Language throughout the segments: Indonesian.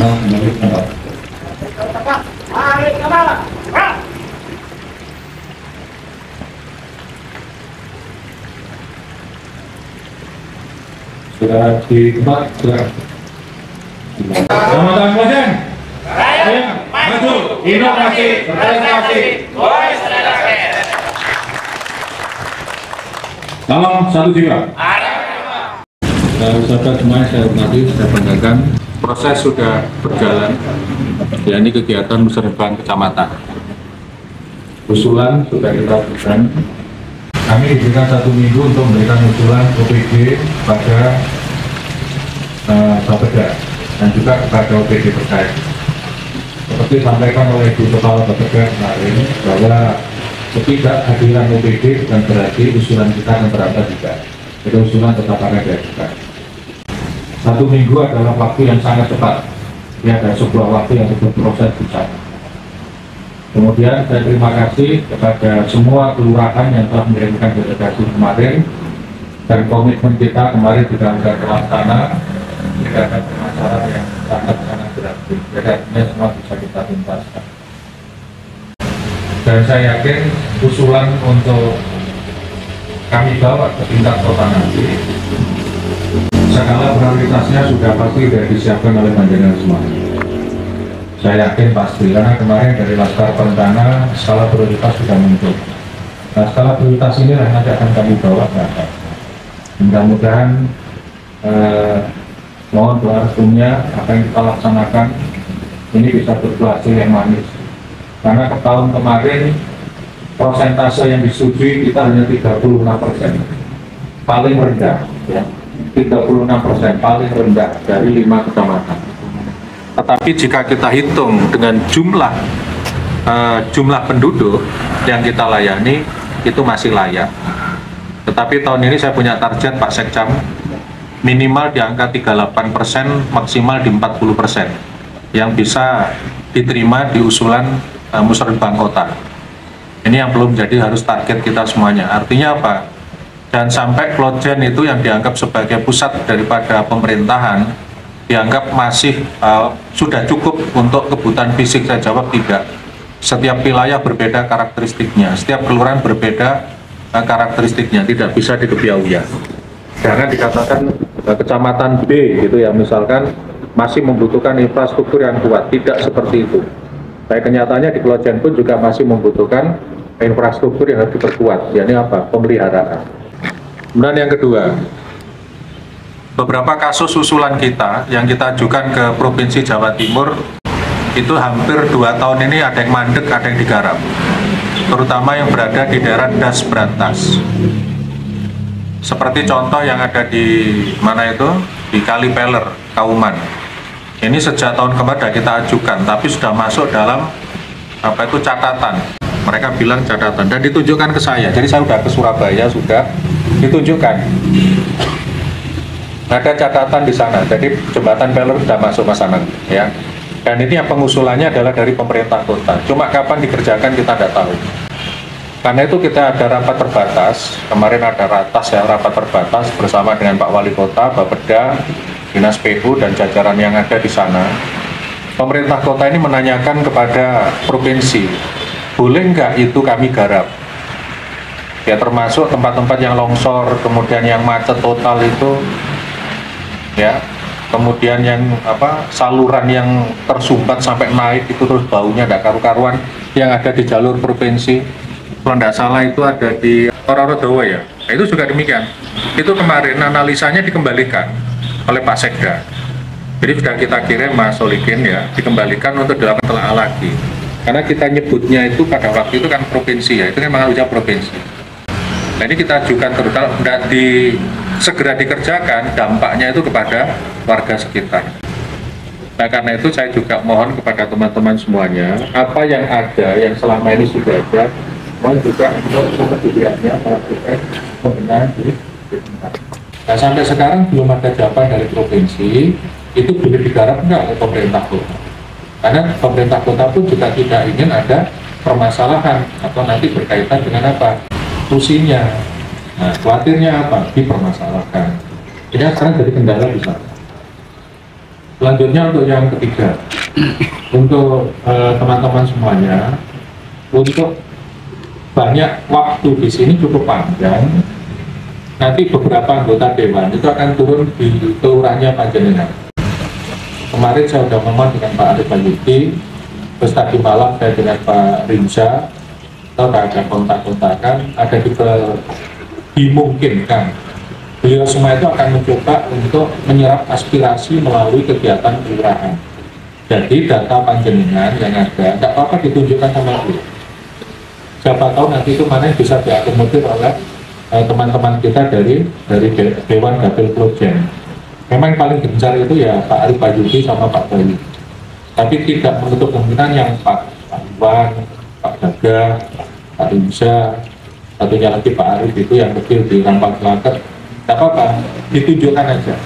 Sudah di tempat, sudah. Selamat datang, maju, inovasi, berprestasi. Salam satu jiwa. Sahabat semuanya, saya hormati, saya banggakan. Proses sudah berjalan, yakni kegiatan musyawarah kecamatan. Usulan sudah kita berikan. Kami diberikan 1 minggu untuk memberikan usulan OPD pada Bapeda dan juga kepada OPD terkait. Seperti disampaikan oleh Ibu Kepala Bapeda kemarin bahwa ketidakhadiran OPD bukan berarti usulan kita akan berapa juga. Jadi usulan tetap akan diajukan. 1 minggu adalah waktu yang sangat cepat. Ini ada sebuah waktu yang disebut proses besar. Kemudian saya terima kasih kepada semua kelurahan yang telah mengirimkan delegasi kemarin, dan komitmen kita kemarin juga sudah terlaksana. Tidak ada permasalahan yang sangat berarti. Jadi semua bisa kita tuntaskan. Dan saya yakin usulan untuk kami bawa ke tingkat kota nanti, skala prioritasnya sudah pasti sudah disiapkan oleh panjenengan semua. Saya yakin pasti, karena kemarin dari Laskar Perencana skala prioritas sudah muncul. Nah, skala prioritas ini nanti akan kami bawa ke atas. Mudah-mudahan mohon doa restunya apa yang kita laksanakan ini bisa berhasil yang manis. Karena ke tahun kemarin prosentase yang disetujui kita hanya 36%, paling rendah, ya. 36% paling rendah dari 5 kecamatan. Tetapi jika kita hitung dengan jumlah penduduk yang kita layani, itu masih layak. Tetapi tahun ini saya punya target Pak Sekcam, minimal di angka 38%, maksimal di 40% yang bisa diterima di usulan Musyawarah Kota. Ini yang belum jadi harus target kita semuanya. Artinya apa? Dan sampai Klojen itu yang dianggap sebagai pusat daripada pemerintahan dianggap masih sudah cukup untuk kebutuhan fisik. Saya jawab tidak. Setiap wilayah berbeda karakteristiknya, setiap kelurahan berbeda karakteristiknya, tidak bisa dikebiauya. Jangan dikatakan kecamatan B gitu ya, misalkan masih membutuhkan infrastruktur yang kuat, tidak seperti itu. Tapi kenyataannya di Klojen pun juga masih membutuhkan infrastruktur yang harus diperkuat, yakni apa? Pemeliharaan. Kemudian yang kedua, beberapa kasus usulan kita yang kita ajukan ke Provinsi Jawa Timur itu hampir 2 tahun ini ada yang mandek, ada yang digarap, terutama yang berada di daerah das berantas. Seperti contoh yang ada di mana itu, di Kalipeler, Kauman. Ini sejak tahun kemarin kita ajukan, tapi sudah masuk dalam apa itu catatan. Mereka bilang catatan dan ditunjukkan ke saya. Jadi saya sudah ke Surabaya, sudah ditunjukkan. Ada catatan di sana. Jadi jembatan Peler sudah masuk masalah, ya. Dan ini yang pengusulannya adalah dari pemerintah kota. Cuma kapan dikerjakan kita tidak tahu. Karena itu kita ada rapat terbatas. Kemarin ada ratas ya, rapat terbatas bersama dengan Pak Wali Kota, Bapeda, Dinas PU dan jajaran yang ada di sana. Pemerintah kota ini menanyakan kepada provinsi, boleh nggak itu kami garap? Ya termasuk tempat-tempat yang longsor, kemudian yang macet total itu, ya, kemudian yang apa saluran yang tersumbat sampai naik itu terus baunya tidak karu-karuan yang ada di jalur provinsi. Kalau tidak salah itu ada di Kororodowo ya. Nah, itu juga demikian. Itu kemarin analisanya dikembalikan oleh Pak Sekda. Jadi sudah kita kirim Mas Solikin ya, dikembalikan untuk dilakukan telaah lagi. Karena kita nyebutnya itu pada waktu itu kan provinsi ya, itu kan mengaruhnya provinsi. Nah ini kita ajukan terus, kalau tidak segera dikerjakan, dampaknya itu kepada warga sekitar. Nah karena itu saya juga mohon kepada teman-teman semuanya, apa yang ada, yang selama ini sudah ada, mohon juga untuk kemudiannya melakukan pembenahan di tempat. Nah sampai sekarang belum ada jawaban dari provinsi, itu boleh digarap enggak oleh pemerintah kota. Karena pemerintah kota pun juga tidak ingin ada permasalahan atau nanti berkaitan dengan apa? Fungsinya. Nah, khawatirnya apa? Dipermasalahkan. Ini sekarang jadi kendala di sana. Selanjutnya untuk yang ketiga, untuk teman-teman semuanya, untuk banyak waktu di sini cukup panjang. Nanti beberapa anggota dewan itu akan turun di kelurahannya Panjenengan. Kemarin saya sudah ngomong dengan Pak Arif Bayuki, terus tadi malam saya dengan Pak Rinsa, atau ada kontak-kontakan, ada juga dimungkinkan beliau semua itu akan mencoba untuk menyerap aspirasi melalui kegiatan kelurahan. Jadi data Panjenengan yang ada, tidak apa-apa ditunjukkan sama beliau. Siapa tahu nanti itu mana yang bisa diakomodir oleh teman-teman kita dari Dewan Dapil Projen. Memang paling gencar itu ya Pak Arif Bayuki sama Pak Bayu. Tapi tidak menutup kemungkinan yang Pak Iwan, Pak Daga, Pak Rinsa, satunya lagi Pak Arif itu yang kecil di Rampang Selatan. Tidak apa-apa, ditunjukkan aja.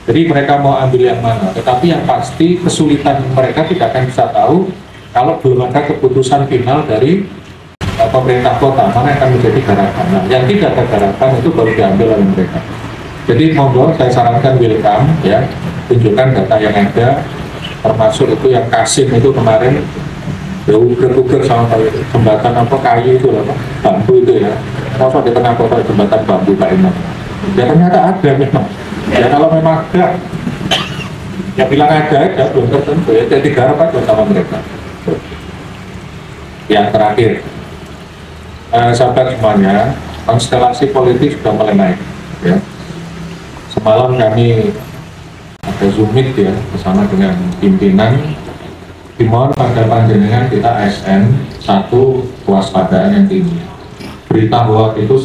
Jadi mereka mau ambil yang mana, tetapi yang pasti kesulitan mereka tidak akan bisa tahu kalau belum ada keputusan final dari pemerintah kota mana yang akan menjadi garapan. Nah, yang tidak ada garapan itu baru diambil oleh mereka. Jadi monggo saya sarankan welcome ya, tunjukkan data yang ada, termasuk itu yang Kasim itu kemarin uger-uger sama jembatan apa kayu itu apa bambu itu ya, masa di tengah kota jembatan bambu Pak Imam. Ya ternyata ada memang. Ya kalau memang ada, ya bilang ada belum tertentu ya, jadi garap aja sama mereka. Yang terakhir, sahabat semuanya, konstelasi politik sudah mulai naik. Ya. Semalam kami ada Zoom meet ya bersama dengan pimpinan. Dimohon pada Panjenengan kita ASN satu kewaspadaan yang tinggi. Berita hoax itu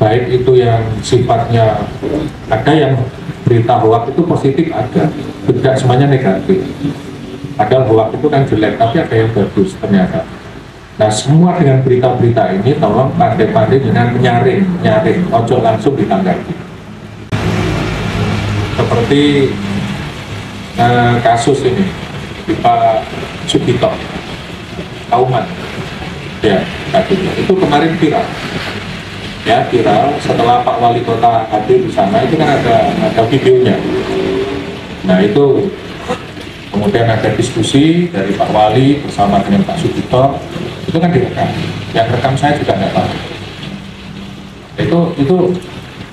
baik itu yang sifatnya, ada yang berita hoax itu positif, ada tidak semuanya negatif. Ada hoax itu kan jelek, tapi ada yang bagus ternyata. Nah semua dengan berita-berita ini tolong pandai-pandai dengan menyaring, ojo langsung ditanggapi. Seperti kasus ini di Pak Sugito Kauman ya, itu kemarin viral ya, setelah Pak Wali Kota hadir di sana, itu kan ada videonya. Nah itu kemudian ada diskusi dari Pak Wali bersama dengan Pak Sugito, itu kan direkam, yang rekam saya juga nggak tahu. Itu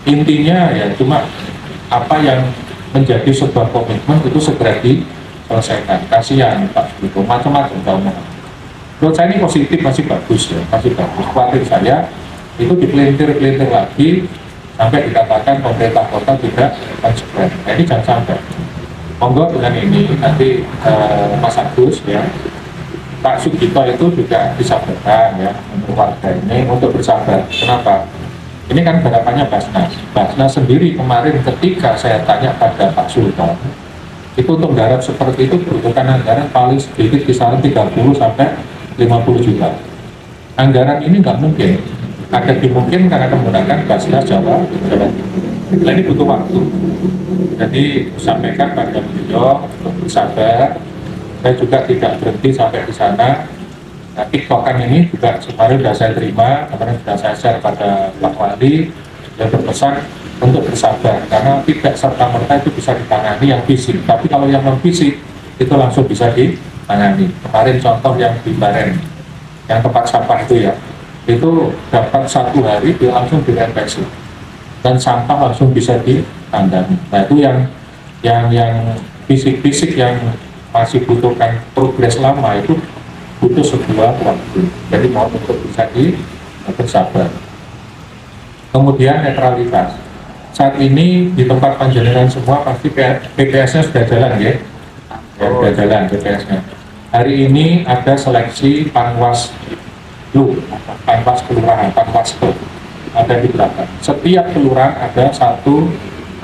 intinya ya cuma apa yang menjadi sebuah komitmen itu segera diselesaikan. Kasihan Pak Sugito, macam-macam ngomong. Menurut saya ini positif, masih bagus ya, masih bagus. Khawatir saya itu dipelintir lagi sampai dikatakan pemerintah kota tidak konsekuen. Nah, ini jangan sampai. Monggo dengan ini nanti Mas Agus ya, Pak Sugito itu juga disampaikan ya untuk warga ini untuk bersabar. Kenapa? Ini kan garapannya Basnas. Basnas sendiri kemarin ketika saya tanya pada Pak Sultan, itu untuk garap seperti itu butuhkan anggaran paling sedikit kisaran 30 sampai 50 juta. Anggaran ini nggak mungkin. Ada dimungkinkan karena menggunakan Basnas Jawa. Nah, ini butuh waktu. Jadi sampaikan pada beliau untuk bersabar. Saya juga tidak berhenti sampai di sana. Nah, tiktokan ini juga kemarin sudah saya terima, kemarin sudah saya share pada Pak Wali yang berpesan untuk bersabar karena tidak serta-merta itu bisa ditangani yang fisik, tapi kalau yang non fisik itu langsung bisa ditangani. Kemarin contoh yang di Baren, yang tempat sampah itu ya, itu dapat 1 hari dia langsung dirempeksi dan sampah langsung bisa ditangani. Nah itu yang fisik-fisik yang masih butuhkan progres lama itu butuh sebuah waktu. Jadi mohon untuk bisa bersabar. Kemudian netralitas. Saat ini di tempat Panjenengan semua pasti PPS-nya sudah jalan ya. Sudah jalan PPS-nya. Hari ini ada seleksi Panwas kelurahan, Panwaslu ada di belakang. Setiap kelurahan ada 1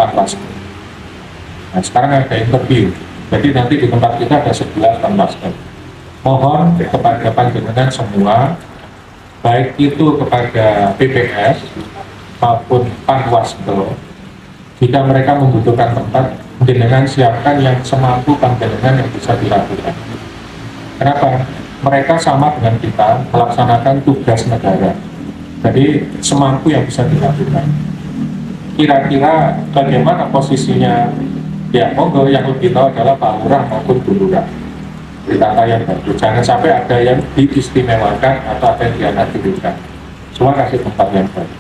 Panwaslu. Nah sekarang ada interview. Jadi nanti di tempat kita ada 11 Panwaslu. Mohon kepada Panjenengan semua, baik itu kepada PPS maupun Panwaslu, jika mereka membutuhkan tempat, Panjenengan siapkan yang semampu Panjenengan yang bisa dilakukan. Kenapa? Mereka sama dengan kita melaksanakan tugas negara. Jadi semampu yang bisa dilakukan. Kira-kira bagaimana posisinya Ya, monggo yang lebih tahu adalah Pak Lurah maupun Bu Lurah. Ditata yang bagus. Jangan sampai ada yang diistimewakan atau ada yang dianatirkan. Semua kasih tempat yang baik.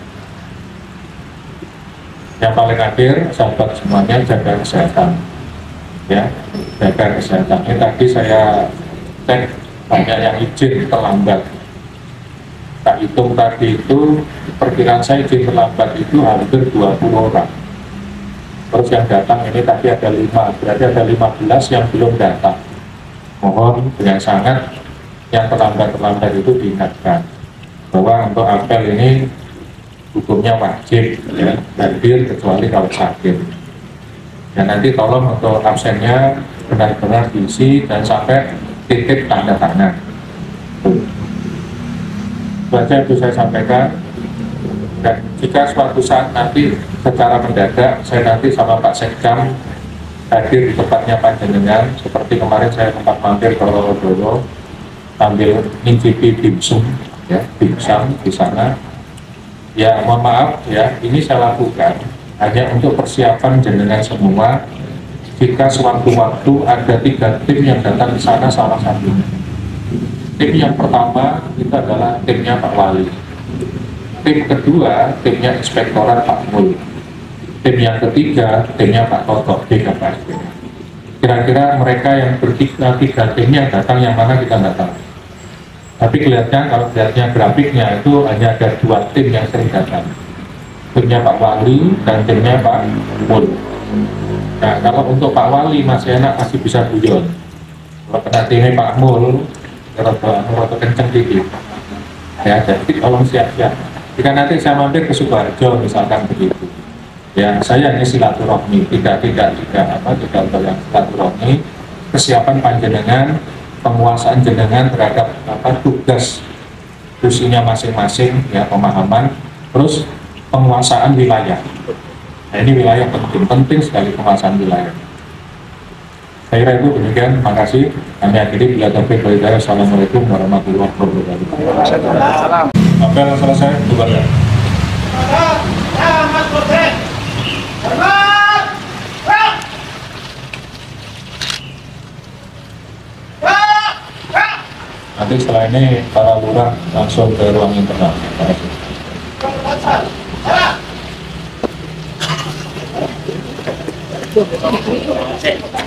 Yang paling akhir, sahabat semuanya, jaga kesehatan. Ya, jaga kesehatan. Ini tadi saya cek banyak yang izin terlambat. Tak hitung tadi itu, perkiraan saya izin terlambat itu hampir 20 orang. Terus yang datang ini tadi ada 5, berarti ada 15 yang belum datang. Mohon dengan sangat yang terlambat itu diingatkan bahwa untuk apel ini hukumnya wajib ya, hadir kecuali kalau sakit. Dan nanti tolong untuk absennya benar-benar diisi dan sampai titip tanda tangan. Baca itu saya sampaikan. Dan jika suatu saat nanti secara mendadak saya nanti sama Pak Sekjam hadir di tempatnya panjenengan, seperti kemarin saya sempat mampir ke Loro sambil ngicipi dimsum ya, dimsum di sana. Ya mohon maaf ya, ini saya lakukan hanya untuk persiapan jenengan semua jika sewaktu-waktu ada 3 tim yang datang di sana salah satunya. Tim yang pertama itu adalah timnya Pak Wali. Tim kedua, timnya Inspektorat Pak Mul. Tim yang ketiga, timnya Pak Toto, DKPS. Kira-kira mereka yang bertiga timnya datang yang mana kita nggak tahu. Tapi kelihatannya kalau lihatnya grafiknya itu hanya ada 2 tim yang sering datang. Timnya Pak Wali dan timnya Pak Mul. Nah kalau untuk Pak Wali masih enak, masih bisa guyon. Kalau kena timnya Pak Mul, rada kenceng dikit. Ya, jadi tolong siap-siap. Jika nanti saya mampir ke Sukoharjo misalkan begitu, ya saya ini silaturahmi, tidak untuk yang silaturahmi, kesiapan panjenengan, penguasaan jenengan terhadap tugas fungsinya masing-masing, ya pemahaman, terus penguasaan wilayah. Nah, ini wilayah penting sekali penguasaan wilayah. Saya kira itu demikian, terima kasih. Kami akhiri bila taufiq wal hidayah. Assalamualaikum warahmatullahi wabarakatuh. Apel selesai, bubar ya. Nanti setelah ini para lurah langsung ke ruang internal. Terima kasih.